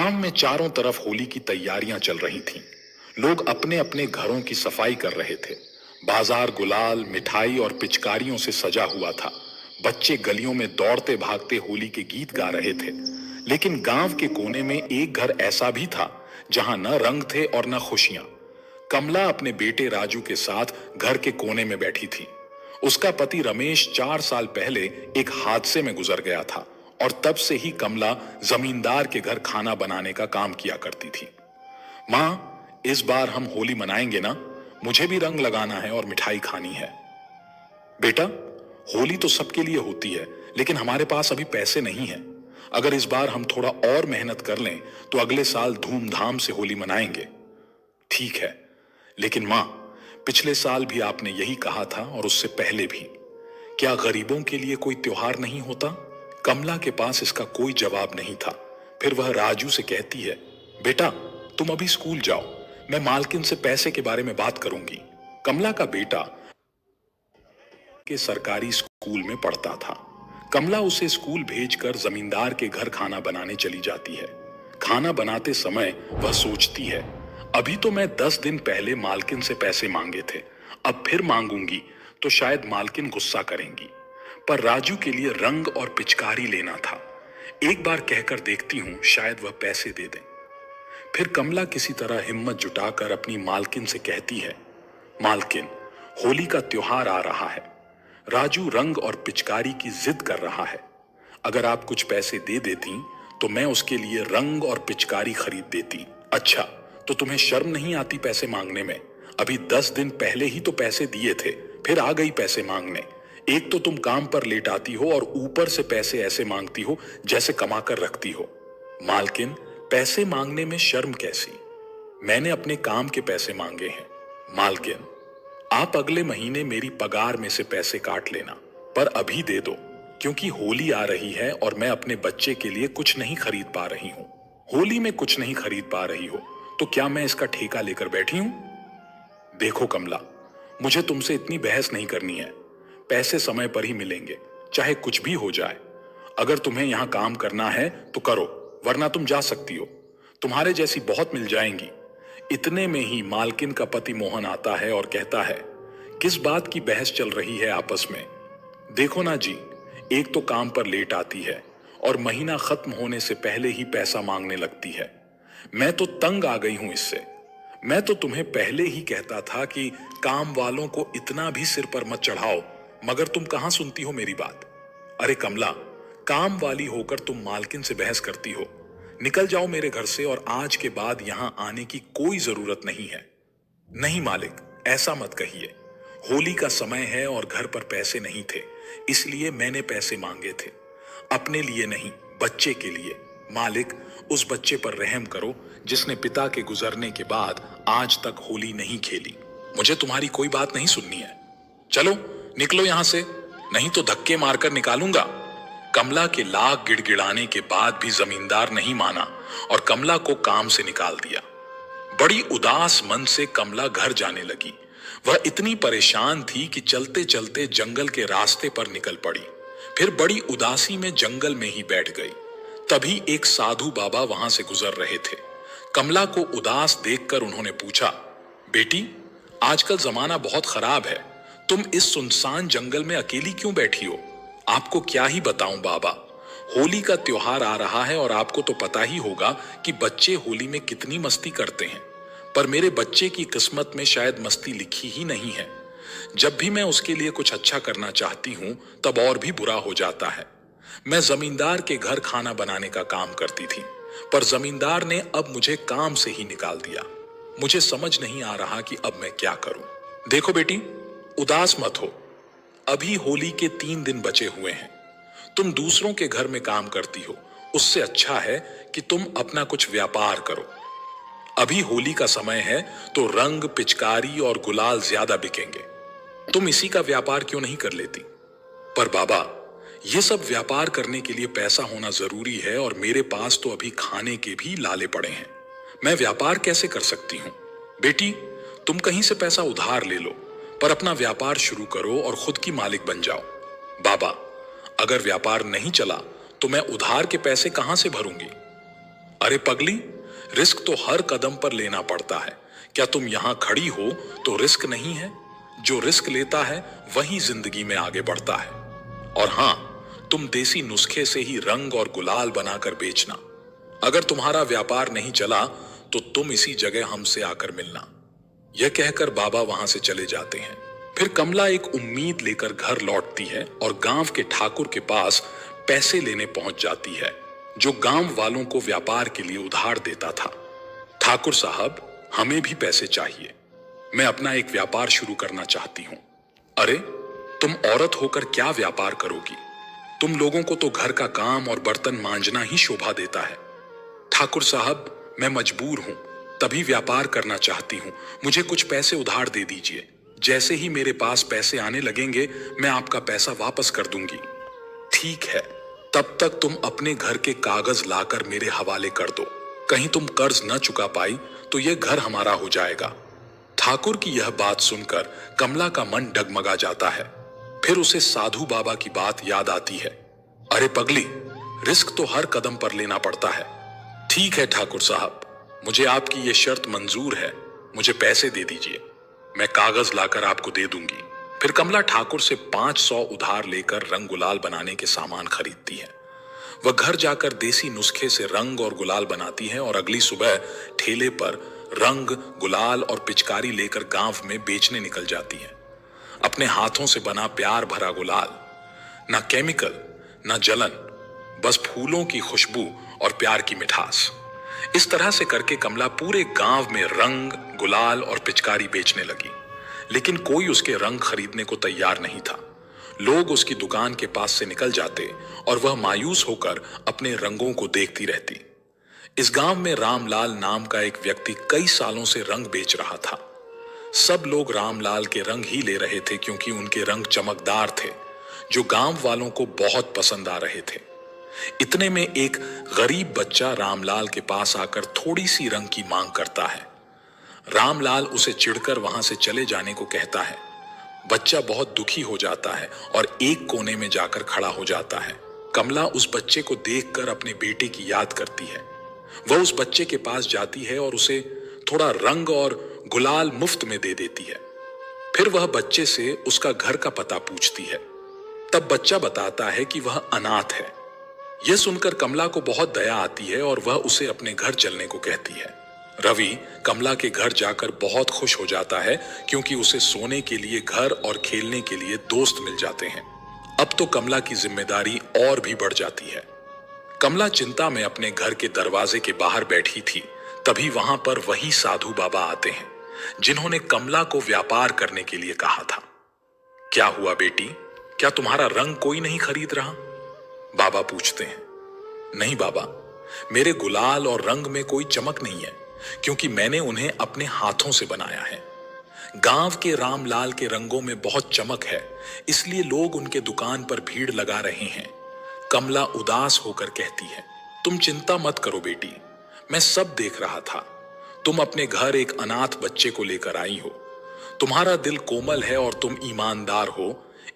गांव में चारों तरफ होली की तैयारियां चल रही थीं। लोग अपने अपने घरों की सफाई कर रहे थे। बाजार गुलाल, मिठाई और पिचकारियों से सजा हुआ था। बच्चे गलियों में दौड़ते भागते होली के गीत गा रहे थे। लेकिन गांव के कोने में एक घर ऐसा भी था जहां न रंग थे और न खुशियां। कमला अपने बेटे राजू के साथ घर के कोने में बैठी थी। उसका पति रमेश 4 साल पहले एक हादसे में गुजर गया था और तब से ही कमला जमींदार के घर खाना बनाने का काम किया करती थी। माँ, इस बार हम होली मनाएंगे ना? मुझे भी रंग लगाना है और मिठाई खानी है। बेटा, होली तो सबके लिए होती है, लेकिन हमारे पास अभी पैसे नहीं है। अगर इस बार हम थोड़ा और मेहनत कर लें तो अगले साल धूमधाम से होली मनाएंगे। ठीक है, लेकिन माँ, पिछले साल भी आपने यही कहा था और उससे पहले भी। क्या गरीबों के लिए कोई त्योहार नहीं होता? कमला के पास इसका कोई जवाब नहीं था। फिर वह राजू से कहती है, बेटा, तुम अभी स्कूल जाओ, मैं मालकिन से पैसे के बारे में बात करूंगी। कमला का बेटा के सरकारी स्कूल में पढ़ता था। कमला उसे स्कूल भेजकर जमींदार के घर खाना बनाने चली जाती है। खाना बनाते समय वह सोचती है, अभी तो मैं 10 दिन पहले मालकिन से पैसे मांगे थे, अब फिर मांगूंगी तो शायद मालकिन गुस्सा करेंगी। पर राजू के लिए रंग और पिचकारी लेना था। एक बार कहकर देखती हूं, शायद वह पैसे दे दें। फिर कमला किसी तरह हिम्मत जुटाकर अपनी मालकिन से कहती है, मालकिन, होली का त्योहार आ रहा है। राजू रंग और पिचकारी की जिद कर रहा है। अगर आप कुछ पैसे दे देती तो मैं उसके लिए रंग और पिचकारी खरीद देती। अच्छा, तो तुम्हें शर्म नहीं आती पैसे मांगने में? अभी 10 दिन पहले ही तो पैसे दिए थे, फिर आ गई पैसे मांगने। एक तो तुम काम पर लेट आती हो और ऊपर से पैसे ऐसे मांगती हो जैसे कमा कर रखती हो। मालकिन, पैसे मांगने में शर्म कैसी? मैंने अपने काम के पैसे मांगे हैं। मालकिन, आप अगले महीने मेरी पगार में से पैसे काट लेना, पर अभी दे दो, क्योंकि होली आ रही है और मैं अपने बच्चे के लिए कुछ नहीं खरीद पा रही हूँ। होली में कुछ नहीं खरीद पा रही हो तो क्या मैं इसका ठेका लेकर बैठी हूं? देखो कमला, मुझे तुमसे इतनी बहस नहीं करनी है। पैसे समय पर ही मिलेंगे, चाहे कुछ भी हो जाए। अगर तुम्हें यहां काम करना है तो करो, वरना तुम जा सकती हो। तुम्हारे जैसी बहुत मिल जाएंगी। इतने में ही मालकिन का पति मोहन आता है और कहता है, किस बात की बहस चल रही है आपस में? देखो ना जी, एक तो काम पर लेट आती है और महीना खत्म होने से पहले ही पैसा मांगने लगती है। मैं तो तंग आ गई हूं इससे। मैं तो तुम्हें पहले ही कहता था कि काम वालों को इतना भी सिर पर मत चढ़ाओ, मगर तुम कहां सुनती हो मेरी बात? अरे कमला, काम वाली होकर तुम मालकिन से बहस करती हो। निकल जाओ मेरे घर से और आज के बाद यहां आने की कोई जरूरत नहीं है। नहीं मालिक, ऐसा मत कहिए। होली का समय है और घर पर पैसे नहीं थे, इसलिए मैंने पैसे मांगे थे। अपने लिए नहीं, बच्चे के लिए। मालिक, उस बच्चे पर रहम करो जिसने पिता के गुजरने के बाद आज तक होली नहीं खेली। मुझे तुम्हारी कोई बात नहीं सुननी है। चलो निकलो यहां से, नहीं तो धक्के मारकर निकालूंगा। कमला के लाख गिड़गिड़ाने के बाद भी जमींदार नहीं माना और कमला को काम से निकाल दिया। बड़ी उदास मन से कमला घर जाने लगी। वह इतनी परेशान थी कि चलते चलते जंगल के रास्ते पर निकल पड़ी। फिर बड़ी उदासी में जंगल में ही बैठ गई। तभी एक साधु बाबा वहां से गुजर रहे थे। कमला को उदास देखकर उन्होंने पूछा, बेटी, आजकल जमाना बहुत खराब है, तुम इस सुनसान जंगल में अकेली क्यों बैठी हो? आपको क्या ही बताऊं बाबा, होली का त्योहार आ रहा है और आपको तो पता ही होगा कि बच्चे होली में कितनी मस्ती करते हैं। पर मेरे बच्चे की किस्मत में शायद मस्ती लिखी ही नहीं है। जब भी मैं उसके लिए कुछ अच्छा करना चाहती हूं तब और भी बुरा हो जाता है। मैं जमींदार के घर खाना बनाने का काम करती थी, पर जमींदार ने अब मुझे काम से ही निकाल दिया। मुझे समझ नहीं आ रहा कि अब मैं क्या करूं। देखो बेटी, उदास मत हो। अभी होली के 3 दिन बचे हुए हैं। तुम दूसरों के घर में काम करती हो, उससे अच्छा है कि तुम अपना कुछ व्यापार करो। अभी होली का समय है तो रंग, पिचकारी और गुलाल ज्यादा बिकेंगे। तुम इसी का व्यापार क्यों नहीं कर लेती? पर बाबा, ये सब व्यापार करने के लिए पैसा होना जरूरी है और मेरे पास तो अभी खाने के भी लाले पड़े हैं। मैं व्यापार कैसे कर सकती हूँ? बेटी, तुम कहीं से पैसा उधार ले लो, पर अपना व्यापार शुरू करो और खुद की मालिक बन जाओ। बाबा, अगर व्यापार नहीं चला तो मैं उधार के पैसे कहां से भरूंगी? अरे पगली, रिस्क तो हर कदम पर लेना पड़ता है। क्या तुम यहाँ खड़ी हो तो रिस्क नहीं है? जो रिस्क लेता है वही जिंदगी में आगे बढ़ता है। और हाँ, तुम देसी नुस्खे से ही रंग और गुलाल बनाकर बेचना। अगर तुम्हारा व्यापार नहीं चला तो तुम इसी जगह हमसे आकर मिलना। यह कहकर बाबा वहां से चले जाते हैं। फिर कमला एक उम्मीद लेकर घर लौटती है और गांव के ठाकुर के पास पैसे लेने पहुंच जाती है, जो गांव वालों को व्यापार के लिए उधार देता था। ठाकुर साहब, हमें भी पैसे चाहिए। मैं अपना एक व्यापार शुरू करना चाहती हूँ। अरे, तुम औरत होकर क्या व्यापार करोगी? तुम लोगों को तो घर का काम और बर्तन मांजना ही शोभा देता है। ठाकुर साहब, मैं मजबूर हूं, तभी व्यापार करना चाहती हूं। मुझे कुछ पैसे उधार दे दीजिए। जैसे ही मेरे पास पैसे आने लगेंगे मैं आपका पैसा वापस कर दूंगी। ठीक है, तब तक तुम अपने घर के कागज लाकर मेरे हवाले कर दो। कहीं तुम कर्ज न चुका पाई तो यह घर हमारा हो जाएगा। ठाकुर की यह बात सुनकर कमला का मन डगमगा जाता है। फिर उसे साधु बाबा की बात याद आती है। अरे पगली, रिस्क तो हर कदम पर लेना पड़ता है। ठीक है ठाकुर साहब, मुझे आपकी ये शर्त मंजूर है। मुझे पैसे दे दीजिए, मैं कागज लाकर आपको दे दूंगी। फिर कमला ठाकुर से 500 उधार लेकर रंग गुलाल बनाने के सामान खरीदती है। वह घर जाकर देसी नुस्खे से रंग और गुलाल बनाती है और अगली सुबह ठेले पर रंग, गुलाल और पिचकारी लेकर गांव में बेचने निकल जाती है। अपने हाथों से बना प्यार भरा गुलाल, ना केमिकल ना जलन, बस फूलों की खुशबू और प्यार की मिठास। इस तरह से करके कमला पूरे गांव में रंग, गुलाल और पिचकारी बेचने लगी। लेकिन कोई उसके रंग खरीदने को तैयार नहीं था। लोग उसकी दुकान के पास से निकल जाते और वह मायूस होकर अपने रंगों को देखती रहती। इस गांव में रामलाल नाम का एक व्यक्ति कई सालों से रंग बेच रहा था। सब लोग रामलाल के रंग ही ले रहे थे क्योंकि उनके रंग चमकदार थे, जो गांव वालों को बहुत पसंद आ रहे थे। इतने में एक गरीब बच्चा रामलाल के पास आकर थोड़ी सी रंग की मांग करता है। रामलाल उसे चिढ़कर वहां से चले जाने को कहता है। बच्चा बहुत दुखी हो जाता है और एक कोने में जाकर खड़ा हो जाता है। कमला उस बच्चे को देखकर अपने बेटे की याद करती है। वह उस बच्चे के पास जाती है और उसे थोड़ा रंग और गुलाल मुफ्त में दे देती है। फिर वह बच्चे से उसका घर का पता पूछती है। तब बच्चा बताता है कि वह अनाथ है। यह सुनकर कमला को बहुत दया आती है और वह उसे अपने घर चलने को कहती है। रवि कमला के घर जाकर बहुत खुश हो जाता है क्योंकि उसे सोने के लिए घर और खेलने के लिए दोस्त मिल जाते हैं। अब तो कमला की जिम्मेदारी और भी बढ़ जाती है। कमला चिंता में अपने घर के दरवाजे के बाहर बैठी थी, तभी वहां पर वही साधु बाबा आते हैं जिन्होंने कमला को व्यापार करने के लिए कहा था। क्या हुआ बेटी, क्या तुम्हारा रंग कोई नहीं खरीद रहा? बाबा पूछते हैं। नहीं बाबा, मेरे गुलाल और रंग में कोई चमक नहीं है क्योंकि मैंने उन्हें अपने हाथों से बनाया है। गांव के रामलाल के रंगों में बहुत चमक है, इसलिए लोग उनके दुकान पर भीड़ लगा रहे हैं। कमला उदास होकर कहती है। तुम चिंता मत करो बेटी, मैं सब देख रहा था। तुम अपने घर एक अनाथ बच्चे को लेकर आई हो। तुम्हारा दिल कोमल है और तुम ईमानदार हो,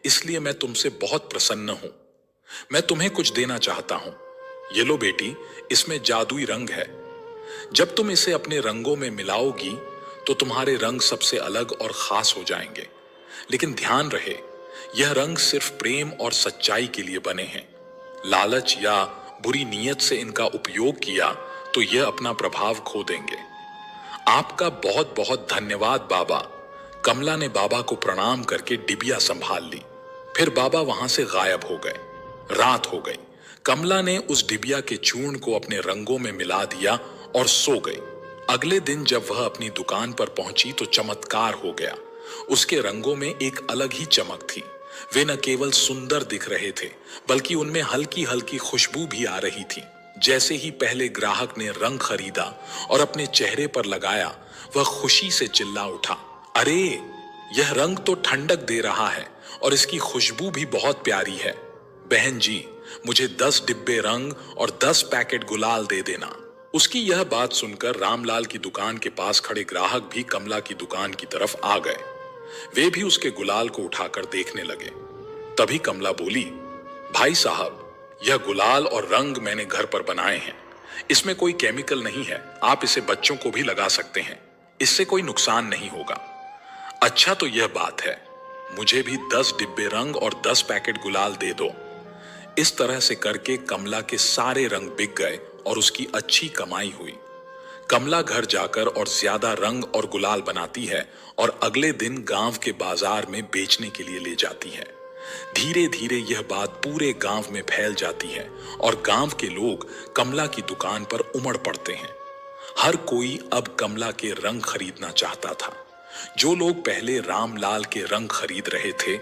इसलिए मैं तुमसे बहुत प्रसन्न हूं। मैं तुम्हें कुछ देना चाहता हूं। ये लो बेटी, इसमें जादुई रंग है। जब तुम इसे अपने रंगों में मिलाओगी तो तुम्हारे रंग सबसे अलग और खास हो जाएंगे। लेकिन ध्यान रहे, यह रंग सिर्फ प्रेम और सच्चाई के लिए बने हैं। लालच या बुरी नीयत से इनका उपयोग किया तो यह अपना प्रभाव खो देंगे। आपका बहुत बहुत धन्यवाद बाबा। कमला ने बाबा को प्रणाम करके डिबिया संभाल ली। फिर बाबा वहां से गायब हो गए। रात हो गई। कमला ने उस डिबिया के चूर्ण को अपने रंगों में मिला दिया और सो गई। अगले दिन जब वह अपनी दुकान पर पहुंची तो चमत्कार हो गया। उसके रंगों में एक अलग ही चमक थी। वे न केवल सुंदर दिख रहे थे बल्कि उनमें हल्की हल्की खुशबू भी आ रही थी। जैसे ही पहले ग्राहक ने रंग खरीदा और अपने चेहरे पर लगाया, वह खुशी से चिल्ला उठा, अरे यह रंग तो ठंडक दे रहा है और इसकी खुशबू भी बहुत प्यारी है। बहन जी, मुझे 10 डिब्बे रंग और 10 पैकेट गुलाल दे देना। उसकी यह बात सुनकर रामलाल की दुकान के पास खड़े ग्राहक भी कमला की दुकान की तरफ आ गए। वे भी उसके गुलाल को उठाकर देखने लगे। तभी कमला बोली, भाई साहब, यह गुलाल और रंग मैंने घर पर बनाए हैं। इसमें कोई केमिकल नहीं है, आप इसे बच्चों को भी लगा सकते हैं, इससे कोई नुकसान नहीं होगा। अच्छा तो यह बात है, मुझे भी 10 डिब्बे रंग और 10 पैकेट गुलाल दे दो। इस तरह से करके कमला के सारे रंग बिक गए और उसकी अच्छी कमाई हुई। कमला घर जाकर और ज्यादा रंग और गुलाल बनाती है और अगले दिन गांव के बाजार में बेचने के लिए ले जाती है। धीरे धीरे यह बात पूरे गांव में फैल जाती है और गांव के लोग कमला की दुकान पर उमड़ पड़ते हैं। हर कोई अब कमला के रंग खरीदना चाहता था। जो लोग पहले रामलाल के रंग खरीद रहे थे,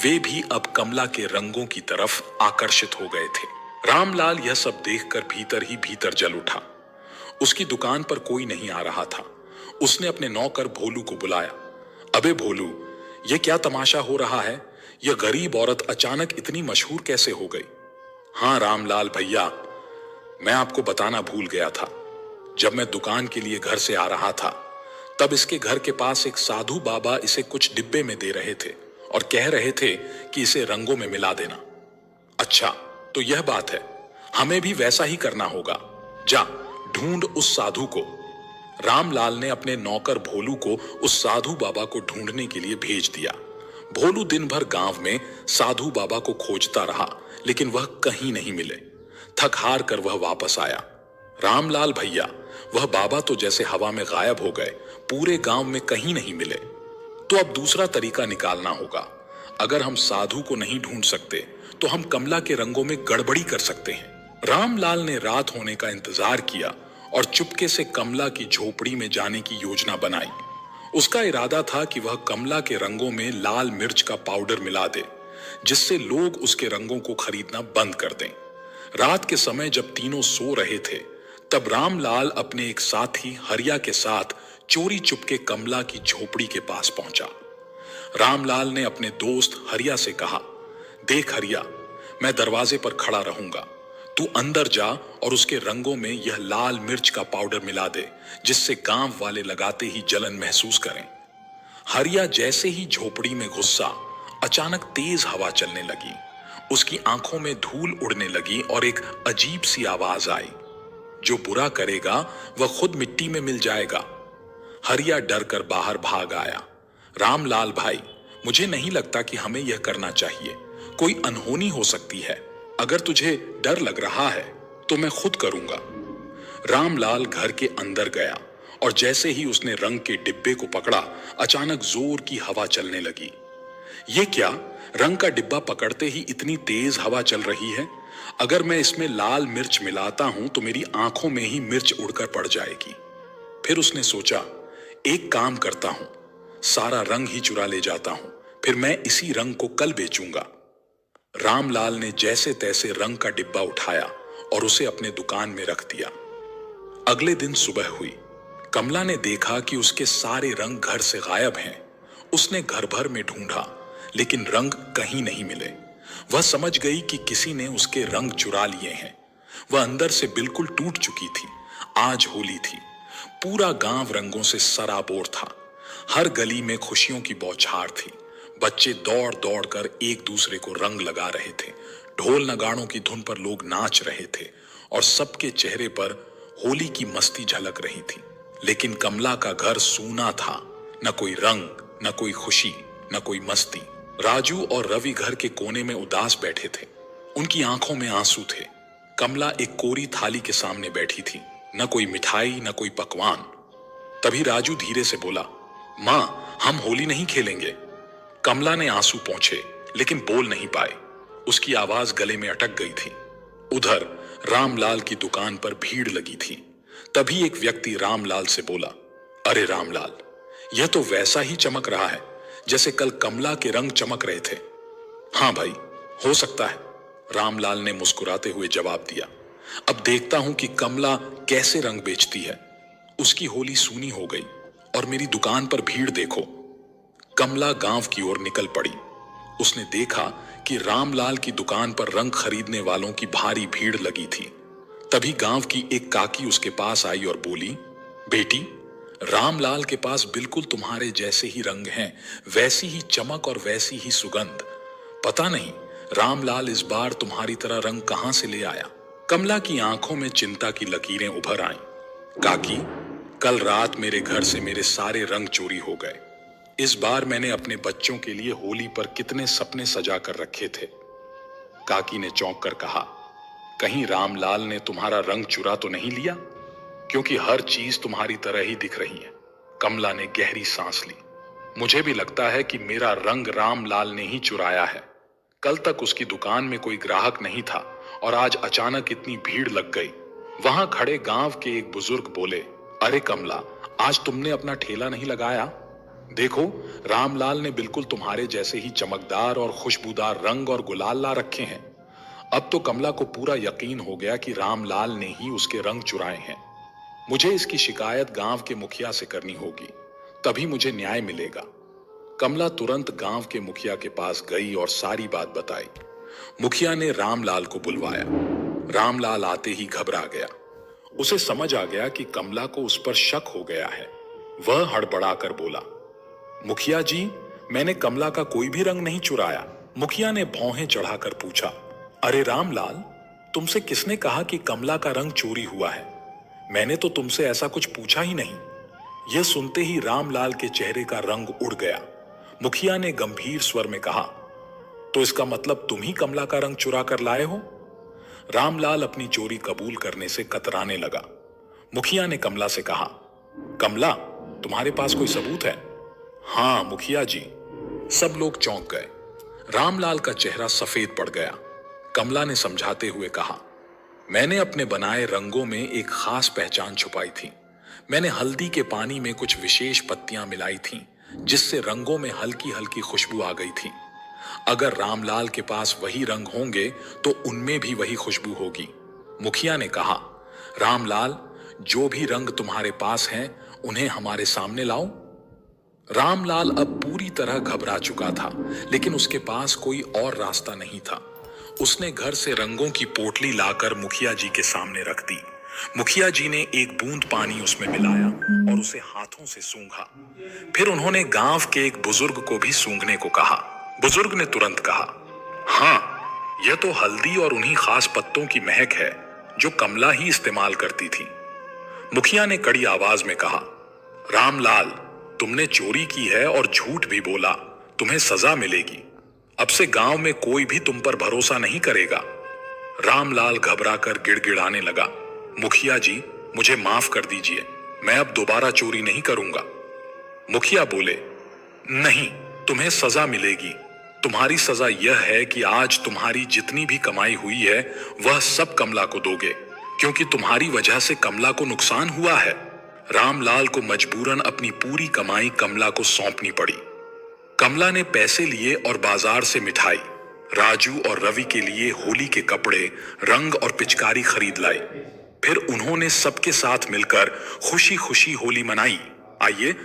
वे भी अब कमला के रंगों की तरफ आकर्षित हो गए थे। रामलाल यह सब देखकर भीतर ही भीतर जल उठा। उसकी दुकान पर कोई नहीं आ रहा था। उसने अपने नौकर भोलू को बुलाया। अबे भोलू, यह क्या तमाशा हो रहा है? यह गरीब औरत अचानक इतनी मशहूर कैसे हो गई? हाँ रामलाल भैया, मैं आपको बताना भूल गया था। जब मैं दुकान के लिए घर से आ रहा था, तब इसके घर के पास एक साधु बाबा इसे कुछ डिब्बे में दे रहे थे और कह रहे थे कि इसे रंगों में मिला देना। अच्छा, तो यह बात है, हमें भी वैसा ही करना होगा। जा ढूंढ उस साधु को। रामलाल ने अपने नौकर भोलू को उस साधु बाबा को ढूंढने के लिए भेज दिया। भोलू दिन भर गांव में साधु बाबा को खोजता रहा, लेकिन वह कहीं नहीं मिले। थक हार कर वह वापस आया। रामलाल भैया, वह बाबा तो जैसे हवा में गायब हो गए, पूरे गांव में कहीं नहीं मिले। तो अब दूसरा तरीका निकालना होगा। अगर हम साधु को नहीं ढूंढ सकते, तो हम कमला के रंगों में गड़बड़ी कर सकते हैं। रामलाल ने रात होने का इंतजार किया और चुपके से कमला की झोपड़ी में जाने की योजना बनाई। उसका इरादा था कि वह कमला के रंगों में लाल मिर्च का पाउडर मिला दे, जिससे लोग उसके रंगों को खरीदना बंद कर दें। रात के समय जब तीनों सो रहे थे, तब रामलाल अपने एक साथी हरिया के साथ चोरी चुपके कमला की झोपड़ी के पास पहुंचा। रामलाल ने अपने दोस्त हरिया से कहा, देख हरिया, मैं दरवाजे पर खड़ा रहूंगा, तू अंदर जा और उसके रंगों में यह लाल मिर्च का पाउडर मिला दे, जिससे गांव वाले लगाते ही जलन महसूस करें। हरिया जैसे ही झोपड़ी में घुसा, अचानक तेज हवा चलने लगी। उसकी आंखों में धूल उड़ने लगी और एक अजीब सी आवाज आई, जो बुरा करेगा वह खुद मिट्टी में मिल जाएगा। हरिया डर कर बाहर भाग आया। रामलाल भाई, मुझे नहीं लगता कि हमें यह करना चाहिए, कोई अनहोनी हो सकती है। अगर तुझे डर लग रहा है तो मैं खुद करूंगा। रामलाल घर के अंदर गया और जैसे ही उसने रंग के डिब्बे को पकड़ा, अचानक जोर की हवा चलने लगी। ये क्या, रंग का डिब्बा पकड़ते ही इतनी तेज हवा चल रही है? अगर मैं इसमें लाल मिर्च मिलाता हूं तो मेरी आंखों में ही मिर्च उड़कर पड़ जाएगी। फिर उसने सोचा, एक काम करता हूं, सारा रंग ही चुरा ले जाता हूं, फिर मैं इसी रंग को कल बेचूंगा। रामलाल ने जैसे तैसे रंग का डिब्बा उठाया और उसे अपने दुकान में रख दिया। अगले दिन सुबह हुई। कमला ने देखा कि उसके सारे रंग घर से गायब हैं। उसने घर भर में ढूंढा, लेकिन रंग कहीं नहीं मिले। वह समझ गई कि किसी ने उसके रंग चुरा लिए हैं। वह अंदर से बिल्कुल टूट चुकी थी। आज होली थी। पूरा गांव रंगों से सराबोर था। हर गली में खुशियों की बौछार थी। बच्चे दौड़ दौड़ कर एक दूसरे को रंग लगा रहे थे। ढोल नगाड़ों की धुन पर लोग नाच रहे थे और सबके चेहरे पर होली की मस्ती झलक रही थी। लेकिन कमला का घर सूना था। न कोई रंग, न कोई खुशी, न कोई मस्ती। राजू और रवि घर के कोने में उदास बैठे थे। उनकी आंखों में आंसू थे। कमला एक कोरी थाली के सामने बैठी थी। न कोई मिठाई, न कोई पकवान। तभी राजू धीरे से बोला, मां, हम होली नहीं खेलेंगे। कमला ने आंसू पोंछे, लेकिन बोल नहीं पाए। उसकी आवाज गले में अटक गई थी। उधर रामलाल की दुकान पर भीड़ लगी थी। तभी एक व्यक्ति रामलाल से बोला, अरे रामलाल, यह तो वैसा ही चमक रहा है जैसे कल कमला के रंग चमक रहे थे। हाँ भाई, हो सकता है, रामलाल ने मुस्कुराते हुए जवाब दिया। अब देखता हूं कि कमला कैसे रंग बेचती है। उसकी होली सूनी हो गई और मेरी दुकान पर भीड़ देखो। कमला गांव की ओर निकल पड़ी। उसने देखा कि रामलाल की दुकान पर रंग खरीदने वालों की भारी भीड़ लगी थी। तभी गांव की एक काकी उसके पास आई और बोली, बेटी, रामलाल के पास बिल्कुल तुम्हारे जैसे ही रंग हैं, वैसी ही चमक और वैसी ही सुगंध। पता नहीं रामलाल इस बार तुम्हारी तरह रंग कहां से ले आया। कमला की आंखों में चिंता की लकीरें उभर आईं। काकी, कल रात मेरे घर से मेरे सारे रंग चोरी हो गए। इस बार मैंने अपने बच्चों के लिए होली पर कितने सपने सजा कर रखे थे। काकी ने चौंक कर कहा, कहीं रामलाल ने तुम्हारा रंग चुरा तो नहीं लिया? क्योंकि हर चीज तुम्हारी तरह ही दिख रही है। कमला ने गहरी सांस ली। मुझे भी लगता है कि मेरा रंग रामलाल ने ही चुराया है। कल तक उसकी दुकान में कोई ग्राहक नहीं था और आज अचानक इतनी भीड़ लग गई। वहां खड़े गांव के एक बुजुर्ग बोले, अरे कमला, आज तुमने अपना ठेला नहीं लगाया? देखो, रामलाल ने बिल्कुल तुम्हारे जैसे ही चमकदार और खुशबूदार रंग और गुलाल ला रखे हैं। अब तो कमला को पूरा यकीन हो गया कि रामलाल ने ही उसके रंग चुराए हैं। मुझे इसकी शिकायत गांव के मुखिया से करनी होगी, तभी मुझे न्याय मिलेगा। कमला तुरंत गांव के मुखिया के पास गई और सारी बात बताई। मुखिया ने रामलाल को बुलवाया। रामलाल आते ही घबरा गया। उसे समझ आ गया कि कमला को उस पर शक हो गया है। वह हड़बड़ाकर बोला, मुखिया जी, मैंने कमला का कोई भी रंग नहीं चुराया। मुखिया ने भौहें चढ़ाकर पूछा, अरे रामलाल, तुमसे किसने कहा कि कमला का रंग चोरी हुआ है? मैंने तो तुमसे ऐसा कुछ पूछा ही नहीं। यह सुनते ही रामलाल के चेहरे का रंग उड़ गया। मुखिया ने गंभीर स्वर में कहा, तो इसका मतलब तुम ही कमला का रंग चुरा कर लाए हो? रामलाल अपनी चोरी कबूल करने से कतराने लगा। मुखिया ने कमला से कहा, कमला, तुम्हारे पास कोई सबूत है? हाँ मुखिया जी। सब लोग चौंक गए। रामलाल का चेहरा सफेद पड़ गया। कमला ने समझाते हुए कहा, मैंने अपने बनाए रंगों में एक खास पहचान छुपाई थी। मैंने हल्दी के पानी में कुछ विशेष पत्तियां मिलाई थीं, जिससे रंगों में हल्की हल्की खुशबू आ गई थी। अगर रामलाल के पास वही रंग होंगे तो उनमें भी वही खुशबू होगी। मुखिया ने कहा, रामलाल, जो भी रंग तुम्हारे पास हैं, उन्हें हमारे सामने लाओ। रामलाल अब पूरी तरह घबरा चुका था, लेकिन उसके पास कोई और रास्ता नहीं था। उसने घर से रंगों की पोटली लाकर मुखिया जी के सामने रख दी। मुखिया जी ने एक बूंद पानी उसमें मिलाया और उसे हाथों से सूंघा। फिर उन्होंने गांव के एक बुजुर्ग को भी सूंघने को कहा। बुजुर्ग ने तुरंत कहा, हाँ, यह तो हल्दी और उन्हीं खास पत्तों की महक है जो कमला ही इस्तेमाल करती थी। मुखिया ने कड़ी आवाज में कहा, रामलाल, तुमने चोरी की है और झूठ भी बोला, तुम्हें सजा मिलेगी। अब से गांव में कोई भी तुम पर भरोसा नहीं करेगा। रामलाल घबराकर गिड़गिड़ाने लगा, मुखिया जी, मुझे माफ कर दीजिए, मैं अब दोबारा चोरी नहीं करूंगा। मुखिया बोले, नहीं, तुम्हें सजा मिलेगी। तुम्हारी सजा यह है कि आज तुम्हारी जितनी भी कमाई हुई है वह सब कमला को दोगे, क्योंकि तुम्हारी वजह से कमला को नुकसान हुआ है। रामलाल को मजबूरन अपनी पूरी कमाई कमला को सौंपनी पड़ी। कमला ने पैसे लिए और बाजार से मिठाई, राजू और रवि के लिए होली के कपड़े, रंग और पिचकारी खरीद लाई। फिर उन्होंने सबके साथ मिलकर खुशी खुशी होली मनाई। आइए